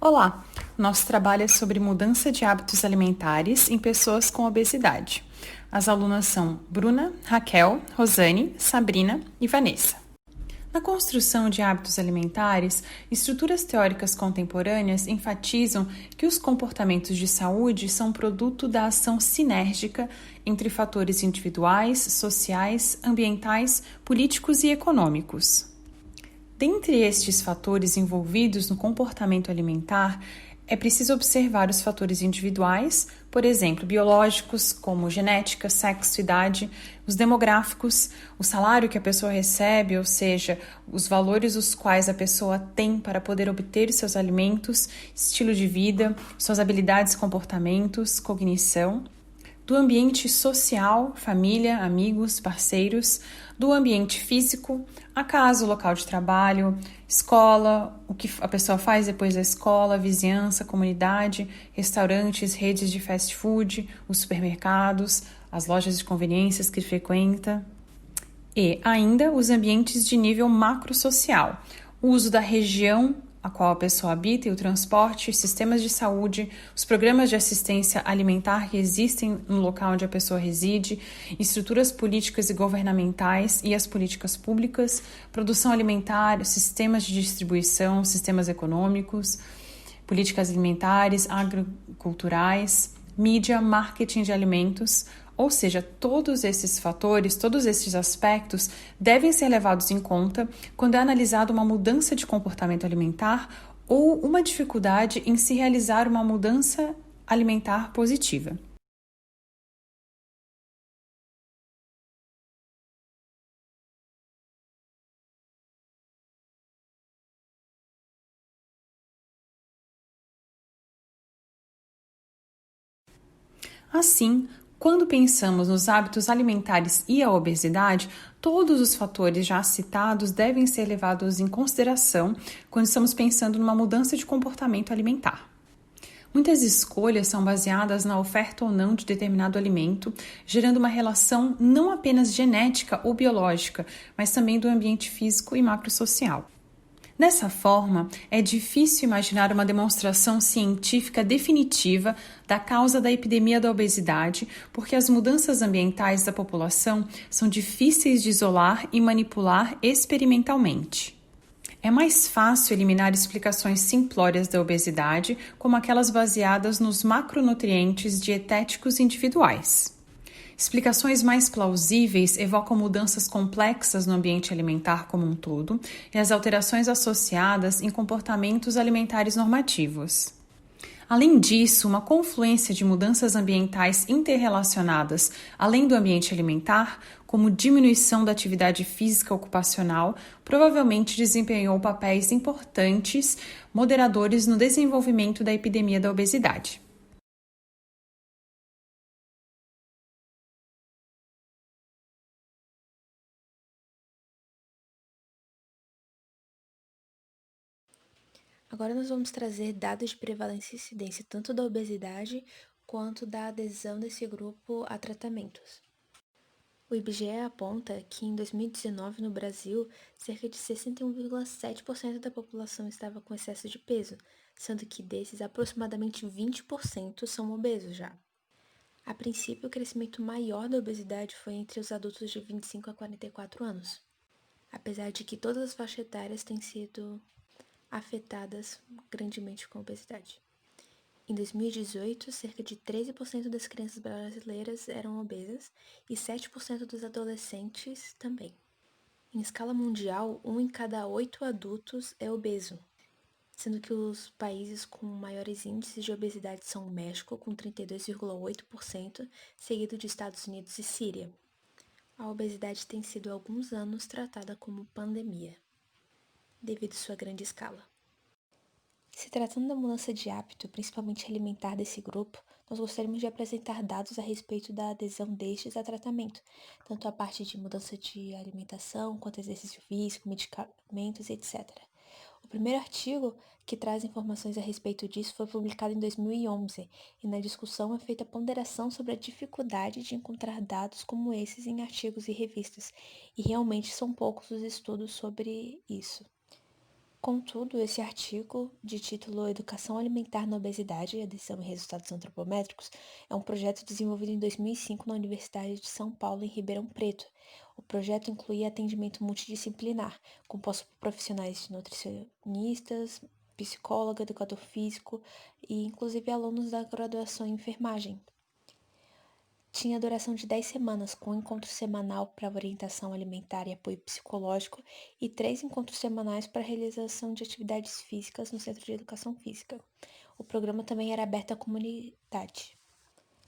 Olá! Nosso trabalho é sobre mudança de hábitos alimentares em pessoas com obesidade. As alunas são Bruna, Raquel, Rosane, Sabrina e Vanessa. Na construção de hábitos alimentares, estruturas teóricas contemporâneas enfatizam que os comportamentos de saúde são produto da ação sinérgica entre fatores individuais, sociais, ambientais, políticos e econômicos. Dentre estes fatores envolvidos no comportamento alimentar, é preciso observar os fatores individuais, por exemplo, biológicos, como genética, sexo, idade, os demográficos, o salário que a pessoa recebe, ou seja, os valores os quais a pessoa tem para poder obter os seus alimentos, estilo de vida, suas habilidades e comportamentos, cognição, do ambiente social, família, amigos, parceiros, do ambiente físico, a casa, o local de trabalho, escola, o que a pessoa faz depois da escola, vizinhança, comunidade, restaurantes, redes de fast food, os supermercados, as lojas de conveniências que frequenta. E ainda os ambientes de nível macrosocial, o uso da região a qual a pessoa habita e o transporte, sistemas de saúde, os programas de assistência alimentar que existem no local onde a pessoa reside, estruturas políticas e governamentais e as políticas públicas, produção alimentar, sistemas de distribuição, sistemas econômicos, políticas alimentares, agroculturais, mídia, marketing de alimentos. Ou seja, todos esses fatores, todos esses aspectos devem ser levados em conta quando é analisada uma mudança de comportamento alimentar ou uma dificuldade em se realizar uma mudança alimentar positiva. Assim, quando pensamos nos hábitos alimentares e a obesidade, todos os fatores já citados devem ser levados em consideração quando estamos pensando numa mudança de comportamento alimentar. Muitas escolhas são baseadas na oferta ou não de determinado alimento, gerando uma relação não apenas genética ou biológica, mas também do ambiente físico e macrosocial. Dessa forma, é difícil imaginar uma demonstração científica definitiva da causa da epidemia da obesidade, porque as mudanças ambientais da população são difíceis de isolar e manipular experimentalmente. É mais fácil eliminar explicações simplórias da obesidade, como aquelas baseadas nos macronutrientes dietéticos individuais. Explicações mais plausíveis evocam mudanças complexas no ambiente alimentar como um todo e as alterações associadas em comportamentos alimentares normativos. Além disso, uma confluência de mudanças ambientais interrelacionadas, além do ambiente alimentar, como diminuição da atividade física ocupacional, provavelmente desempenhou papéis importantes moderadores no desenvolvimento da epidemia da obesidade. Agora nós vamos trazer dados de prevalência e incidência tanto da obesidade quanto da adesão desse grupo a tratamentos. O IBGE aponta que em 2019 no Brasil, cerca de 61,7% da população estava com excesso de peso, sendo que desses aproximadamente 20% são obesos já. A princípio, o crescimento maior da obesidade foi entre os adultos de 25 a 44 anos, apesar de que todas as faixas etárias têm sido afetadas grandemente com a obesidade. Em 2018, cerca de 13% das crianças brasileiras eram obesas e 7% dos adolescentes também. Em escala mundial, 1 em cada 8 adultos é obeso, sendo que os países com maiores índices de obesidade são o México, com 32,8%, seguido de Estados Unidos e Síria. A obesidade tem sido há alguns anos tratada como pandemia, devido à sua grande escala. Se tratando da mudança de hábito, principalmente alimentar desse grupo, nós gostaríamos de apresentar dados a respeito da adesão destes a tratamento, tanto a parte de mudança de alimentação, quanto exercício físico, medicamentos, etc. O primeiro artigo que traz informações a respeito disso foi publicado em 2011, e na discussão é feita ponderação sobre a dificuldade de encontrar dados como esses em artigos e revistas, e realmente são poucos os estudos sobre isso. Contudo, esse artigo, de título Educação Alimentar na Obesidade, Adesão e Resultados Antropométricos, é um projeto desenvolvido em 2005 na Universidade de São Paulo, em Ribeirão Preto. O projeto incluía atendimento multidisciplinar, composto por profissionais de nutricionistas, psicólogo, educador físico e, inclusive, alunos da graduação em enfermagem. Tinha duração de 10 semanas, com um encontro semanal para orientação alimentar e apoio psicológico e 3 encontros semanais para realização de atividades físicas no Centro de Educação Física. O programa também era aberto à comunidade,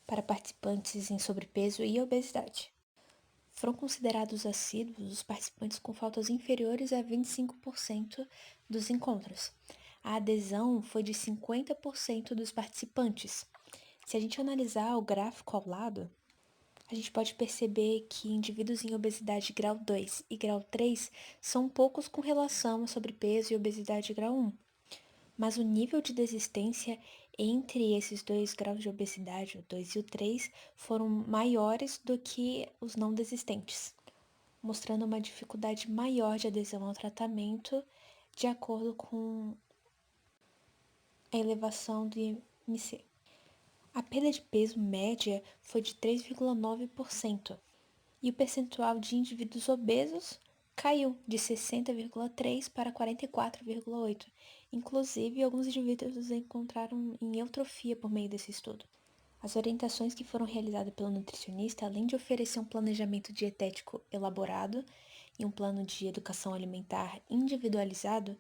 para participantes em sobrepeso e obesidade. Foram considerados assíduos os participantes com faltas inferiores a 25% dos encontros. A adesão foi de 50% dos participantes. Se a gente analisar o gráfico ao lado, a gente pode perceber que indivíduos em obesidade grau 2 e grau 3 são poucos com relação a sobrepeso e obesidade grau 1. Mas o nível de desistência entre esses dois graus de obesidade, o 2 e o 3, foram maiores do que os não desistentes, mostrando uma dificuldade maior de adesão ao tratamento de acordo com a elevação do IMC. A perda de peso média foi de 3,9% e o percentual de indivíduos obesos caiu de 60,3% para 44,8%. Inclusive, alguns indivíduos encontraram em eutrofia por meio desse estudo. As orientações que foram realizadas pelo nutricionista, além de oferecer um planejamento dietético elaborado e um plano de educação alimentar individualizado,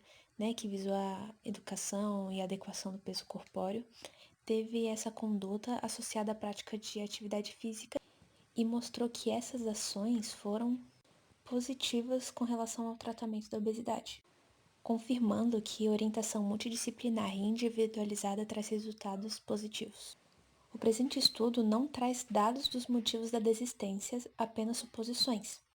que visou a educação e adequação do peso corpóreo, teve essa conduta associada à prática de atividade física e mostrou que essas ações foram positivas com relação ao tratamento da obesidade, confirmando que orientação multidisciplinar e individualizada traz resultados positivos. O presente estudo não traz dados dos motivos da desistência, apenas suposições.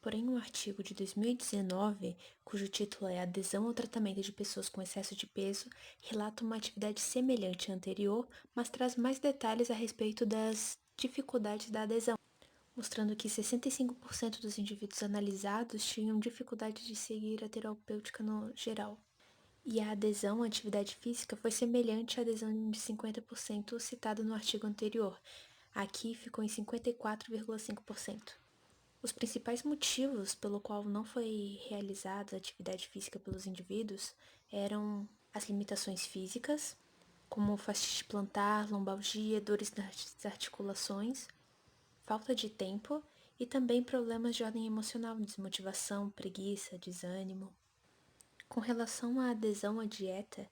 Porém, um artigo de 2019, cujo título é Adesão ao Tratamento de Pessoas com Excesso de Peso, relata uma atividade semelhante à anterior, mas traz mais detalhes a respeito das dificuldades da adesão, mostrando que 65% dos indivíduos analisados tinham dificuldade de seguir a terapêutica no geral. E a adesão à atividade física foi semelhante à adesão de 50% citada no artigo anterior. Aqui ficou em 54,5%. Os principais motivos pelo qual não foi realizada a atividade física pelos indivíduos eram as limitações físicas, como fascite plantar, lombalgia, dores nas articulações, falta de tempo e também problemas de ordem emocional, desmotivação, preguiça, desânimo. Com relação à adesão à dieta,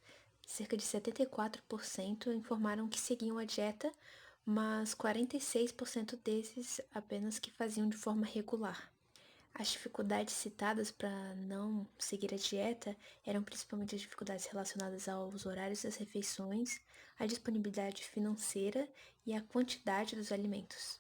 cerca de 74% informaram que seguiam a dieta, mas 46% desses apenas que faziam de forma regular. As dificuldades citadas para não seguir a dieta eram principalmente as dificuldades relacionadas aos horários das refeições, à disponibilidade financeira e à quantidade dos alimentos.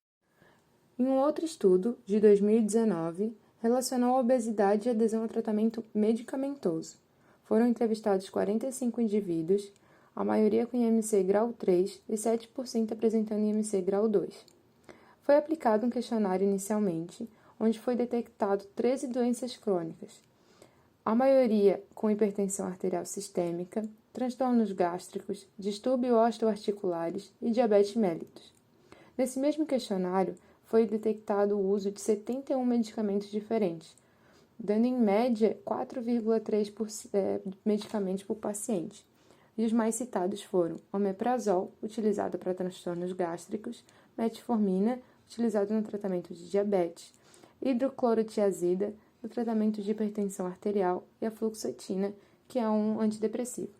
Em um outro estudo, de 2019, relacionou a obesidade e a adesão ao tratamento medicamentoso. Foram entrevistados 45 indivíduos, a maioria com IMC grau 3 e 7% apresentando IMC grau 2. Foi aplicado um questionário inicialmente, onde foi detectado 13 doenças crônicas, a maioria com hipertensão arterial sistêmica, transtornos gástricos, distúrbios osteoarticulares e diabetes mellitus. Nesse mesmo questionário, foi detectado o uso de 71 medicamentos diferentes, dando em média 4,3 medicamentos por paciente. E os mais citados foram omeprazol, utilizado para transtornos gástricos, metformina, utilizado no tratamento de diabetes, hidroclorotiazida, no tratamento de hipertensão arterial, e a fluoxetina, que é um antidepressivo.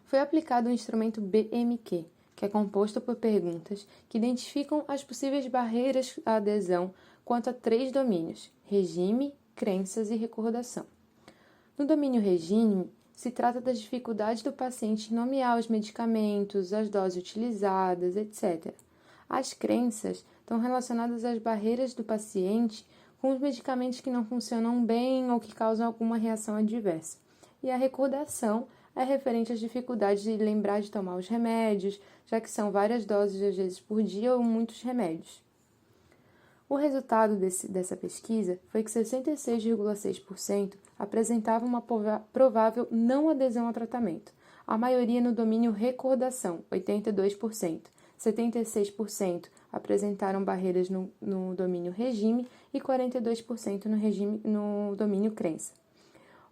Foi aplicado o instrumento BMQ, que é composto por perguntas que identificam as possíveis barreiras à adesão quanto a 3 domínios: regime, crenças e recordação. No domínio regime, se trata das dificuldades do paciente em nomear os medicamentos, as doses utilizadas, etc. As crenças estão relacionadas às barreiras do paciente com os medicamentos que não funcionam bem ou que causam alguma reação adversa. E a recordação é referente às dificuldades de lembrar de tomar os remédios, já que são várias doses, às vezes por dia, ou muitos remédios. O resultado dessa pesquisa foi que 66,6% apresentavam uma provável não adesão ao tratamento, a maioria no domínio recordação, 82%, 76% apresentaram barreiras no domínio regime e 42% no domínio crença.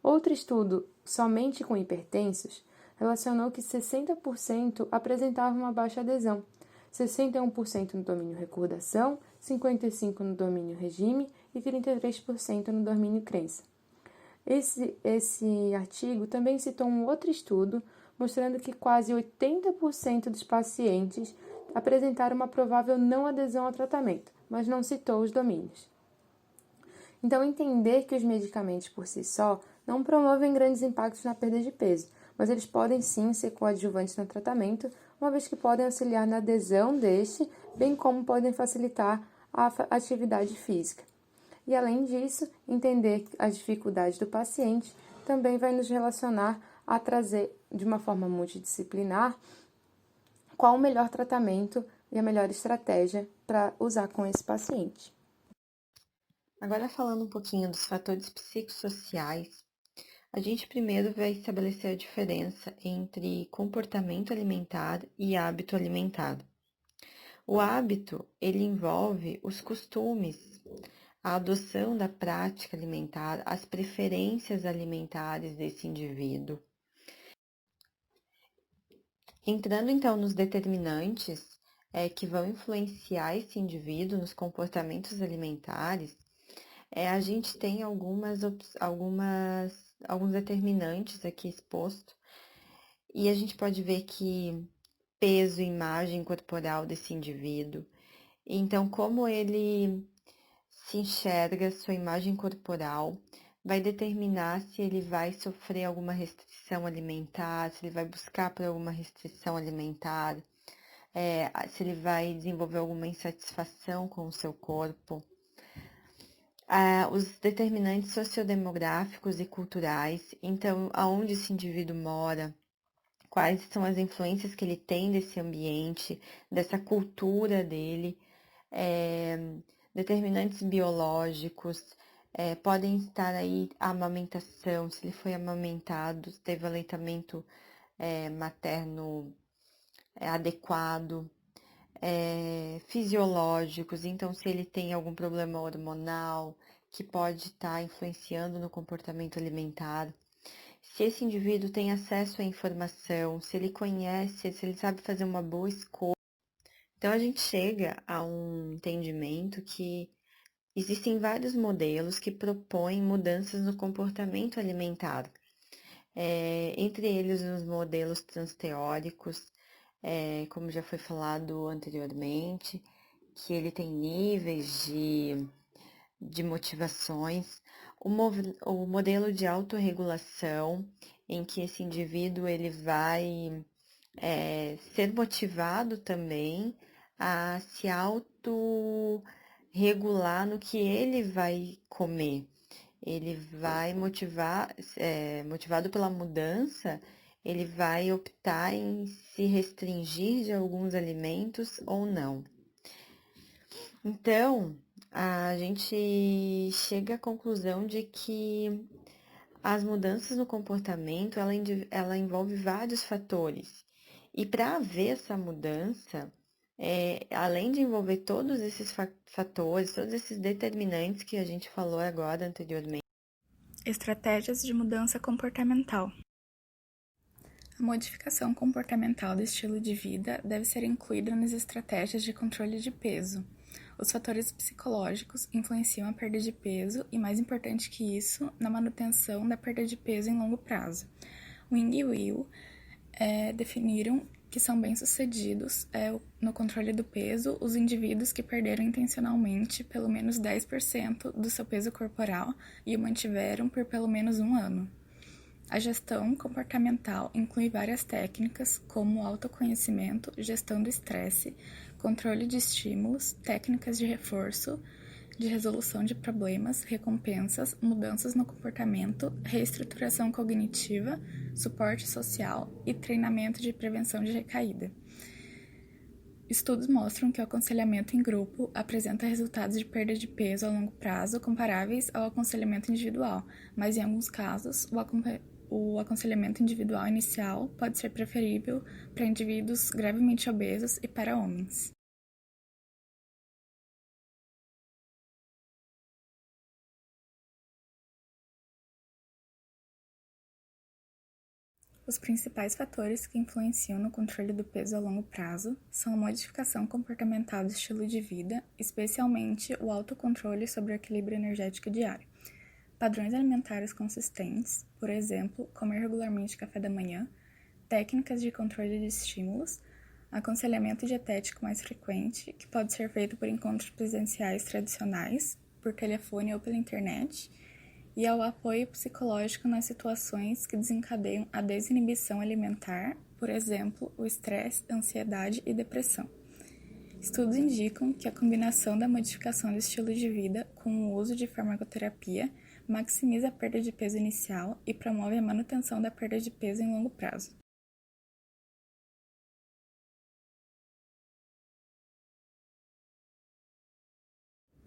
Outro estudo, somente com hipertensos, relacionou que 60% apresentavam uma baixa adesão, 61% no domínio recordação, 55% no domínio regime e 33% no domínio crença. Esse artigo também citou um outro estudo mostrando que quase 80% dos pacientes apresentaram uma provável não adesão ao tratamento, mas não citou os domínios. Então, entender que os medicamentos por si só não promovem grandes impactos na perda de peso, mas eles podem sim ser coadjuvantes no tratamento, uma vez que podem auxiliar na adesão deste, bem como podem facilitar a atividade física. E além disso, entender as dificuldades do paciente também vai nos relacionar a trazer de uma forma multidisciplinar qual o melhor tratamento e a melhor estratégia para usar com esse paciente. Agora, falando um pouquinho dos fatores psicossociais, a gente primeiro vai estabelecer a diferença entre comportamento alimentar e hábito alimentar. O hábito, ele envolve os costumes, a adoção da prática alimentar, as preferências alimentares desse indivíduo. Entrando então nos determinantes que vão influenciar esse indivíduo nos comportamentos alimentares, a gente tem alguns determinantes aqui expostos, e a gente pode ver que peso e imagem corporal desse indivíduo, então como ele se enxerga, sua imagem corporal, vai determinar se ele vai sofrer alguma restrição alimentar, se ele vai buscar por alguma restrição alimentar, se ele vai desenvolver alguma insatisfação com o seu corpo. Os determinantes sociodemográficos e culturais, então, aonde esse indivíduo mora, quais são as influências que ele tem desse ambiente, dessa cultura dele, determinantes biológicos, podem estar aí a amamentação, se ele foi amamentado, se teve aleitamento materno adequado, fisiológicos, então se ele tem algum problema hormonal que pode estar influenciando no comportamento alimentar, se esse indivíduo tem acesso à informação, se ele conhece, se ele sabe fazer uma boa escolha. Então a gente chega a um entendimento que existem vários modelos que propõem mudanças no comportamento alimentar, entre eles os modelos transteóricos, como já foi falado anteriormente, que ele tem níveis de motivações, o modelo de autorregulação, em que esse indivíduo ele vai ser motivado também a se autorregular no que ele vai comer. Ele vai motivado pela mudança, ele vai optar em se restringir de alguns alimentos ou não. Então, a gente chega à conclusão de que as mudanças no comportamento, ela envolve vários fatores. E para haver essa mudança, além de envolver todos esses fatores, todos esses determinantes que a gente falou agora anteriormente. Estratégias de mudança comportamental. A modificação comportamental do estilo de vida deve ser incluída nas estratégias de controle de peso. Os fatores psicológicos influenciam a perda de peso e, mais importante que isso, na manutenção da perda de peso em longo prazo. Wing e Will definiram que são bem-sucedidos no controle do peso os indivíduos que perderam intencionalmente pelo menos 10% do seu peso corporal e o mantiveram por pelo menos um ano. A gestão comportamental inclui várias técnicas, como autoconhecimento, gestão do estresse, controle de estímulos, técnicas de reforço, de resolução de problemas, recompensas, mudanças no comportamento, reestruturação cognitiva, suporte social e treinamento de prevenção de recaída. Estudos mostram que o aconselhamento em grupo apresenta resultados de perda de peso a longo prazo comparáveis ao aconselhamento individual, mas em alguns casos o aconselhamento individual inicial pode ser preferível para indivíduos gravemente obesos e para homens. Os principais fatores que influenciam no controle do peso a longo prazo são a modificação comportamental do estilo de vida, especialmente o autocontrole sobre o equilíbrio energético diário. Padrões alimentares consistentes, por exemplo, comer regularmente café da manhã, técnicas de controle de estímulos, aconselhamento dietético mais frequente, que pode ser feito por encontros presenciais tradicionais, por telefone ou pela internet, e ao apoio psicológico nas situações que desencadeiam a desinibição alimentar, por exemplo, o estresse, ansiedade e depressão. Estudos indicam que a combinação da modificação do estilo de vida com o uso de farmacoterapia maximiza a perda de peso inicial e promove a manutenção da perda de peso em longo prazo.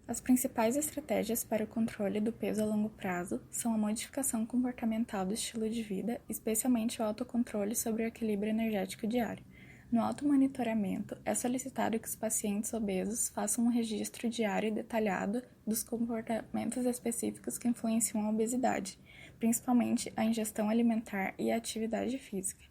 As principais estratégias para o controle do peso a longo prazo são a modificação comportamental do estilo de vida, especialmente o autocontrole sobre o equilíbrio energético diário. No automonitoramento, é solicitado que os pacientes obesos façam um registro diário e detalhado dos comportamentos específicos que influenciam a obesidade, principalmente a ingestão alimentar e a atividade física.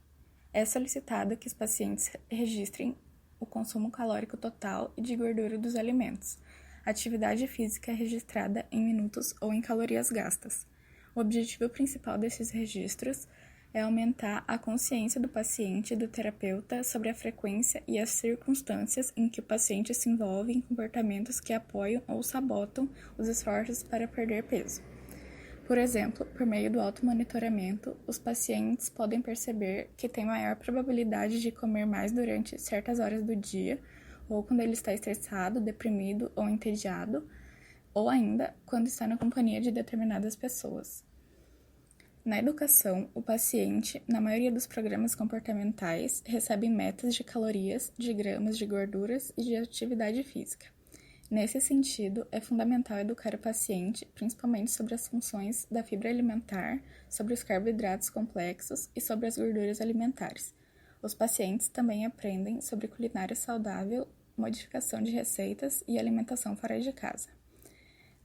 É solicitado que os pacientes registrem o consumo calórico total e de gordura dos alimentos. A atividade física é registrada em minutos ou em calorias gastas. O objetivo principal desses registros é aumentar a consciência do paciente e do terapeuta sobre a frequência e as circunstâncias em que o paciente se envolve em comportamentos que apoiam ou sabotam os esforços para perder peso. Por exemplo, por meio do automonitoramento, os pacientes podem perceber que têm maior probabilidade de comer mais durante certas horas do dia, ou quando ele está estressado, deprimido ou entediado, ou ainda quando está na companhia de determinadas pessoas. Na educação, o paciente, na maioria dos programas comportamentais, recebe metas de calorias, de gramas de gorduras e de atividade física. Nesse sentido, é fundamental educar o paciente, principalmente sobre as funções da fibra alimentar, sobre os carboidratos complexos e sobre as gorduras alimentares. Os pacientes também aprendem sobre culinária saudável, modificação de receitas e alimentação fora de casa.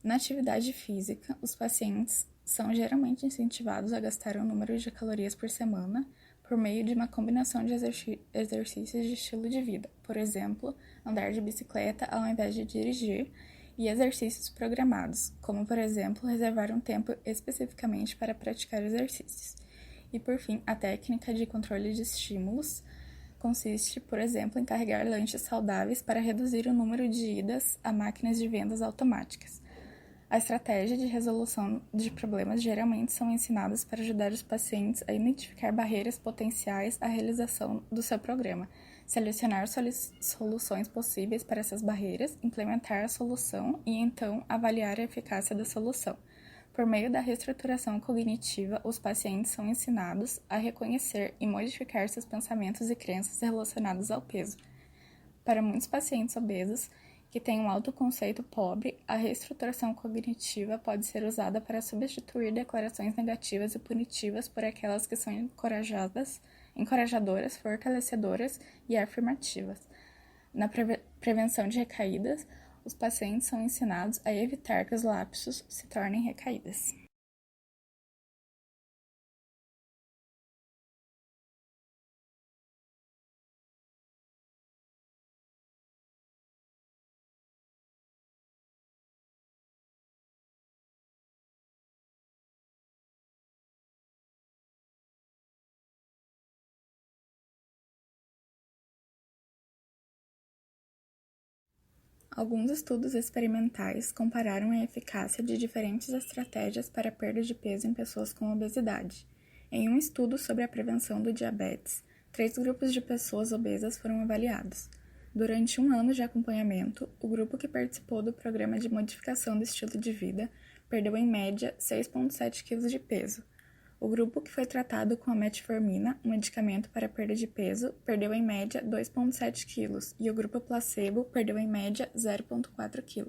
Na atividade física, os pacientes são geralmente incentivados a gastar um número de calorias por semana por meio de uma combinação de exercícios de estilo de vida, por exemplo, andar de bicicleta ao invés de dirigir, e exercícios programados, como, por exemplo, reservar um tempo especificamente para praticar exercícios. E, por fim, a técnica de controle de estímulos consiste, por exemplo, em carregar lanches saudáveis para reduzir o número de idas a máquinas de vendas automáticas. A estratégia de resolução de problemas geralmente são ensinadas para ajudar os pacientes a identificar barreiras potenciais à realização do seu programa, selecionar soluções possíveis para essas barreiras, implementar a solução e, então, avaliar a eficácia da solução. Por meio da reestruturação cognitiva, os pacientes são ensinados a reconhecer e modificar seus pensamentos e crenças relacionados ao peso. Para muitos pacientes obesos que têm um autoconceito pobre, a reestruturação cognitiva pode ser usada para substituir declarações negativas e punitivas por aquelas que são encorajadoras, fortalecedoras e afirmativas. Na prevenção de recaídas, os pacientes são ensinados a evitar que os lapsos se tornem recaídas. Alguns estudos experimentais compararam a eficácia de diferentes estratégias para a perda de peso em pessoas com obesidade. Em um estudo sobre a prevenção do diabetes, 3 grupos de pessoas obesas foram avaliados. Durante 1 ano de acompanhamento, o grupo que participou do programa de modificação do estilo de vida perdeu em média 6,7 kg de peso. O grupo que foi tratado com a metformina, um medicamento para perda de peso, perdeu em média 2,7 kg e o grupo placebo perdeu em média 0,4 kg.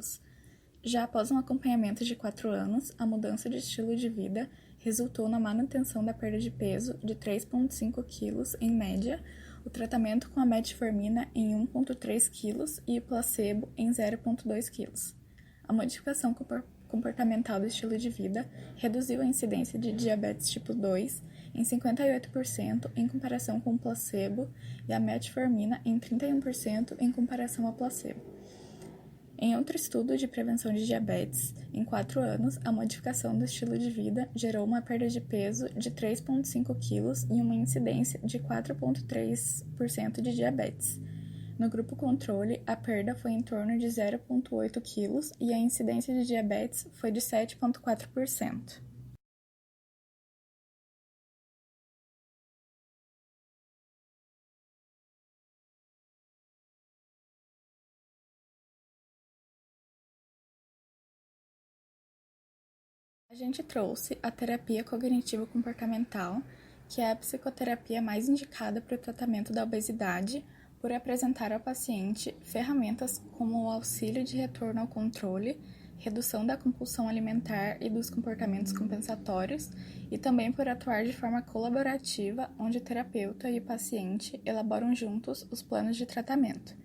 Já após um acompanhamento de 4 anos, a mudança de estilo de vida resultou na manutenção da perda de peso de 3,5 kg em média, o tratamento com a metformina em 1,3 kg e o placebo em 0,2 kg. A modificação comportamental do estilo de vida reduziu a incidência de diabetes tipo 2 em 58% em comparação com o placebo e a metformina em 31% em comparação ao placebo. Em outro estudo de prevenção de diabetes, em 4 anos, a modificação do estilo de vida gerou uma perda de peso de 3,5 kg e uma incidência de 4,3% de diabetes. No grupo controle, a perda foi em torno de 0,8 kg e a incidência de diabetes foi de 7,4%. A gente trouxe a terapia cognitivo-comportamental, que é a psicoterapia mais indicada para o tratamento da obesidade, por apresentar ao paciente ferramentas como o auxílio de retorno ao controle, redução da compulsão alimentar e dos comportamentos compensatórios, e também por atuar de forma colaborativa, onde o terapeuta e o paciente elaboram juntos os planos de tratamento.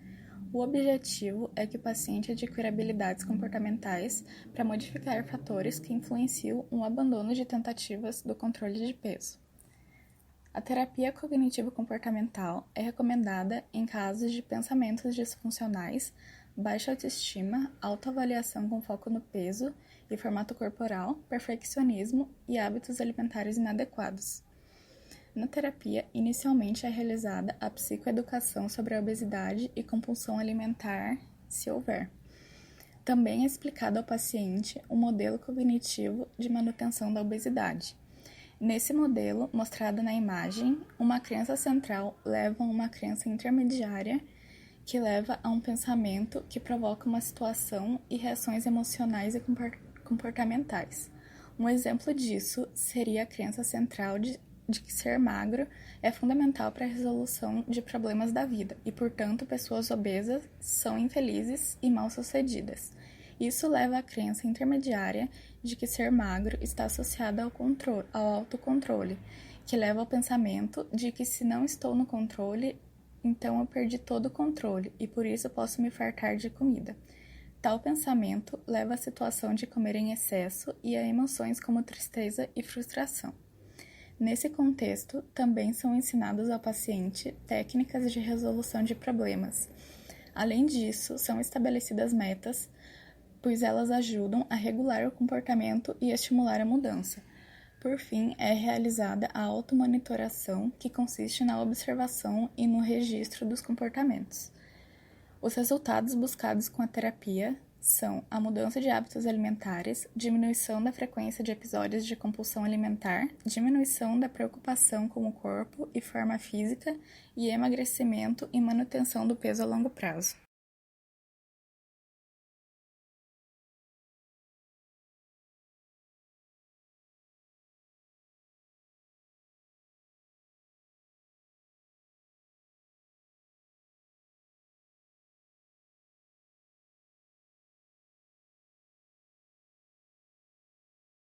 O objetivo é que o paciente adquira habilidades comportamentais para modificar fatores que influenciam o abandono de tentativas do controle de peso. A terapia cognitivo-comportamental é recomendada em casos de pensamentos disfuncionais, baixa autoestima, autoavaliação com foco no peso e formato corporal, perfeccionismo e hábitos alimentares inadequados. Na terapia, inicialmente é realizada a psicoeducação sobre a obesidade e compulsão alimentar, se houver. Também é explicado ao paciente o modelo cognitivo de manutenção da obesidade. Nesse modelo, mostrado na imagem, uma crença central leva a uma crença intermediária, que leva a um pensamento que provoca uma situação e reações emocionais e comportamentais. Um exemplo disso seria a crença central de que ser magro é fundamental para a resolução de problemas da vida e, portanto, pessoas obesas são infelizes e mal-sucedidas. Isso leva à crença intermediária de que ser magro está associado ao autocontrole, que leva ao pensamento de que se não estou no controle, então eu perdi todo o controle e por isso posso me fartar de comida. Tal pensamento leva à situação de comer em excesso e a emoções como tristeza e frustração. Nesse contexto, também são ensinados ao paciente técnicas de resolução de problemas. Além disso, são estabelecidas metas, pois elas ajudam a regular o comportamento e estimular a mudança. Por fim, é realizada a automonitoração, que consiste na observação e no registro dos comportamentos. Os resultados buscados com a terapia são a mudança de hábitos alimentares, diminuição da frequência de episódios de compulsão alimentar, diminuição da preocupação com o corpo e forma física e emagrecimento e manutenção do peso a longo prazo.